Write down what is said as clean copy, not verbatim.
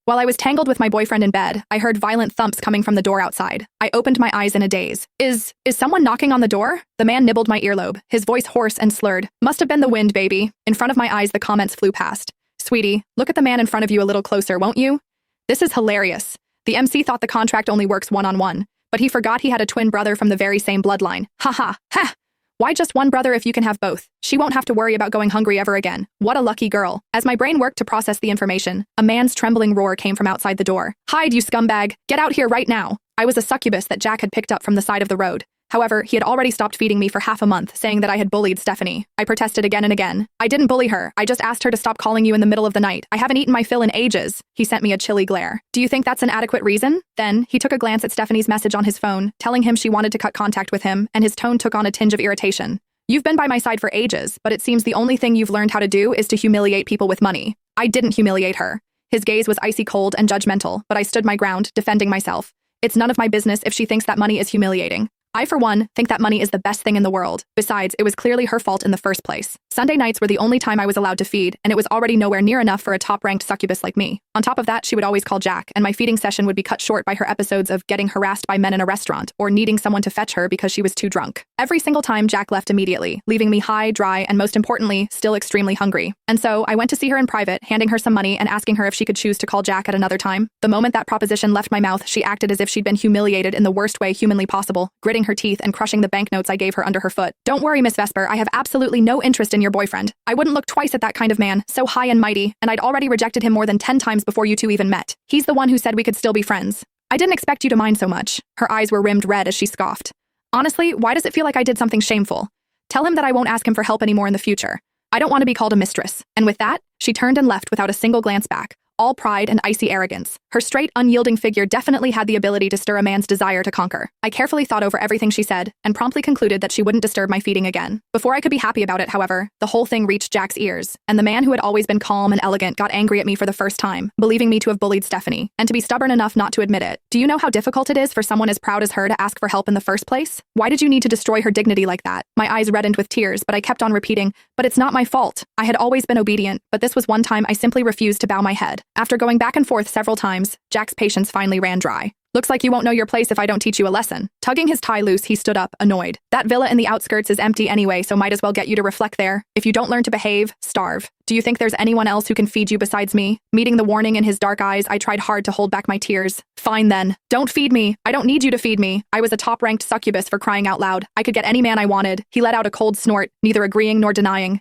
While I was tangled with my boyfriend in bed, I heard violent thumps coming from the door outside. I opened my eyes in a daze. Is someone knocking on the door? The man nibbled my earlobe, his voice hoarse and slurred. Must have been the wind, baby. In front of my eyes, the comments flew past. Sweetie, look at the man in front of you a little closer, won't you? This is hilarious. The MC thought the contract only works one-on-one, but he forgot he had a twin brother from the very same bloodline. Ha ha, ha! Why just one brother if you can have both? She won't have to worry about going hungry ever again. What a lucky girl. As my brain worked to process the information, a man's trembling roar came from outside the door. Hide, you scumbag! Get out here right now! I was a succubus that Jack had picked up from the side of the road. However, he had already stopped feeding me for half a month, saying that I had bullied Stephanie. I protested again and again. I didn't bully her. I just asked her to stop calling you in the middle of the night. I haven't eaten my fill in ages. He sent me a chilly glare. Do you think that's an adequate reason? Then, he took a glance at Stephanie's message on his phone, telling him she wanted to cut contact with him, and his tone took on a tinge of irritation. You've been by my side for ages, but it seems the only thing you've learned how to do is to humiliate people with money. I didn't humiliate her. His gaze was icy cold and judgmental, but I stood my ground, defending myself. It's none of my business if she thinks that money is humiliating. I, for one, think that money is the best thing in the world. Besides, it was clearly her fault in the first place. Sunday nights were the only time I was allowed to feed, and it was already nowhere near enough for a top-ranked succubus like me. On top of that, she would always call Jack, and my feeding session would be cut short by her episodes of getting harassed by men in a restaurant or needing someone to fetch her because she was too drunk. Every single time, Jack left immediately, leaving me high, dry, and most importantly, still extremely hungry. And so, I went to see her in private, handing her some money and asking her if she could choose to call Jack at another time. The moment that proposition left my mouth, she acted as if she'd been humiliated in the worst way humanly possible, gritting her teeth and crushing the banknotes I gave her under her foot. Don't worry, Miss Vesper, I have absolutely no interest in your boyfriend. I wouldn't look twice at that kind of man, so high and mighty, and I'd already rejected him more than 10 times before you two even met. He's the one who said we could still be friends. I didn't expect you to mind so much. Her eyes were rimmed red as she scoffed. Honestly, why does it feel like I did something shameful? Tell him that I won't ask him for help anymore in the future. I don't want to be called a mistress. And with that, she turned and left without a single glance back, all pride and icy arrogance. Her straight, unyielding figure definitely had the ability to stir a man's desire to conquer. I carefully thought over everything she said, and promptly concluded that she wouldn't disturb my feeding again. Before I could be happy about it, however, the whole thing reached Jack's ears, and the man who had always been calm and elegant got angry at me for the first time, believing me to have bullied Stephanie, and to be stubborn enough not to admit it. Do you know how difficult it is for someone as proud as her to ask for help in the first place? Why did you need to destroy her dignity like that? My eyes reddened with tears, but I kept on repeating, but it's not my fault. I had always been obedient, but this was one time I simply refused to bow my head. After going back and forth several times, Jack's patience finally ran dry. Looks like you won't know your place if I don't teach you a lesson. Tugging his tie loose, he stood up, annoyed. That villa in the outskirts is empty anyway, so might as well get you to reflect there. If you don't learn to behave, starve. Do you think there's anyone else who can feed you besides me? Meeting the warning in his dark eyes, I tried hard to hold back my tears. Fine then. Don't feed me. I don't need you to feed me. I was a top-ranked succubus for crying out loud. I could get any man I wanted. He let out a cold snort, neither agreeing nor denying.